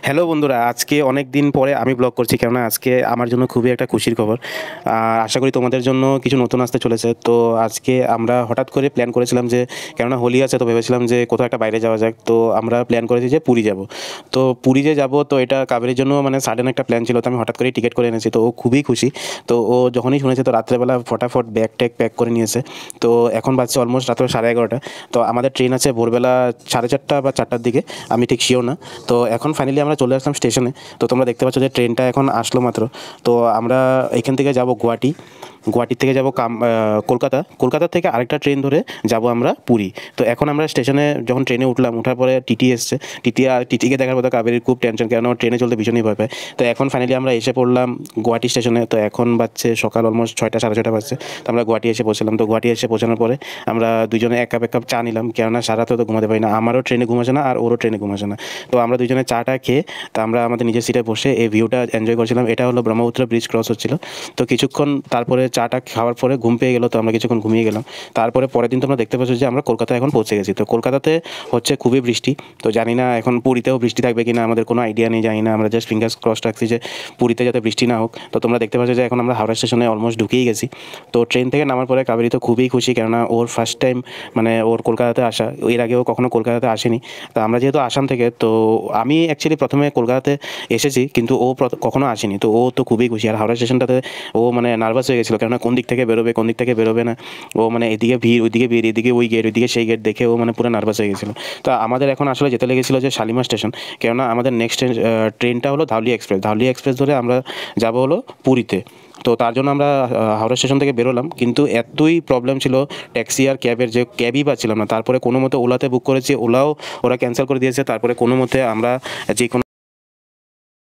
Hello বন্ধুরা, আজকে অনেক দিন পরে আমি ব্লগ করছি, কেননা আজকে আমার জন্য খুবই একটা খুশির খবর। আশা করি তোমাদের জন্য কিছু নতুন আসতে চলেছে। তো আজকে আমরা হঠাৎ করে প্ল্যান করেছিলাম যে, কেননা হোলি আছে, তো ভেবেছিলাম যে কোথাও একটা বাইরে যাওয়া যাক। তো আমরা প্ল্যান করেছি যে পুরী যাব। তো পুরী যে যাব, তো এটা কাবেরীর জন্য মানে সাডেন একটা প্ল্যান ছিল। তো আমি হঠাৎ করেই টিকিট করে এনেছি, তো ও খুবই খুশি। তো ও যখনই শুনেছে, তো রাত্রেবেলা ফটাফট ব্যাগ ট্যাগ প্যাক করে নিয়েছে। তো এখন বাজছে অলমোস্ট রাত্র 11:30। তো আমাদের ট্রেন আছে ভোরবেলা 4:30 বা 4টার দিকে, আমি ঠিক শিওর না। তো এখন ফাইনালি আমরা চলে আসলাম স্টেশনে। তো তোমরা দেখতে পাচ্ছ যে ট্রেনটা এখন আসলো মাত্র। তো আমরা এখান থেকে যাব গুয়াহাটি, গুয়াহাটি থেকে যাব কলকাতা, কলকাতা থেকে আরেকটা ট্রেন ধরে যাব আমরা পুরী। তো এখন আমরা স্টেশনে যখন ট্রেনে উঠলাম, ওঠার পরে টিটি এসছে। টিটিকে দেখার পর তো কাবেরীর খুব টেনশন, কেন ট্রেনে চলতে ভীষণই ভয় পায়। তো এখন ফাইনালি আমরা এসে পড়লাম গুয়াহাটি স্টেশনে। তো এখন বাজছে সকাল অলমোস্ট 6টা, 6:30 বাজছে। তো আমরা গুয়াহাটি এসে পৌঁছলাম। তো গুয়াহাটি এসে পৌঁছানোর পরে আমরা দুজনে এক কাপ চা নিলাম, কেননা সারা রাত তো ঘুমাতে পারি না। আমারও ট্রেনে ঘুম আসে না, আর ওরও ট্রেনে ঘুম আসে না। তো আমরা দুজনে চাটা খেয়ে, তো আমরা আমাদের নিজের সিটে বসে এই ভিউটা এনজয় করছিলাম। এটা হলো ব্রহ্মপুত্র ব্রিজ ক্রস হচ্ছিল। তো কিছুক্ষণ তারপরে চাটা খাওয়ার পরে ঘুম পেয়ে গেলো, তো আমরা কিছুক্ষণ ঘুমিয়ে গেলাম। তারপরে পরের দিন তোমরা দেখতে পাচ্ছ যে আমরা কলকাতায় এখন পৌঁছে গেছি। তো কলকাতাতে হচ্ছে খুবই বৃষ্টি। তো জানি না এখন পুরীতেও বৃষ্টি থাকবে কিনা, আমাদের কোনো আইডিয়া নেই, জানি না। আমরা জাস্ট ফিঙ্গার্স ক্রস রাখছি যে পুরীতে যাতে বৃষ্টি না হোক। তো তোমরা দেখতে পাচ্ছ যে এখন আমরা হাওড়া স্টেশনে অলমোস্ট ঢুকেই গেছি। তো ট্রেন থেকে নামার পরে কাবেরী তো খুবই খুশি, কেননা ওর ফার্স্ট টাইম মানে ওর কলকাতাতে আসা। এর আগেও কখনো কলকাতাতে আসেনি। তো আমরা যেহেতু আসাম থেকে, তো আমি অ্যাকচুয়ালি প্রথমে কলকাতাতে এসেছি, কিন্তু ও কখনো আসেনি। তো ও তো খুবই খুশি। আর হাওড়া স্টেশনটাতে ও মানে নার্ভাস হয়ে গেছিলো, কেননা কোন দিক থেকে বেরোবে, কোন দিক থেকে বেরোবে না। ও মানে এদিকে ভিড়, ওইদিকে ভিড়, এদিকে ওই গেট, ওইদিকে সেই গেট দেখে ও মানে পুরো নার্ভাস হয়ে গেছিলো। তো আমাদের এখন আসলে যেতে লেগেছিলো যে শালিমার স্টেশন, কেননা আমাদের নেক্সট ট্রেনটা হলো ধাউলিয়া এক্সপ্রেস। ধাউলিয়া এক্সপ্রেস ধরে আমরা যাব হলো পুরীতে। তো তার জন্য আমরা হাওড়া স্টেশন থেকে বেরোলাম, কিন্তু এতই প্রবলেম ছিল ট্যাক্সি আর ক্যাবের, যে ক্যাবই পাচ্ছিলাম না। তারপরে কোনো মতে ওলাতে বুক করেছি, ওলাও ওরা ক্যান্সেল করে দিয়েছে। তারপরে কোনো মতে আমরা যে কোনো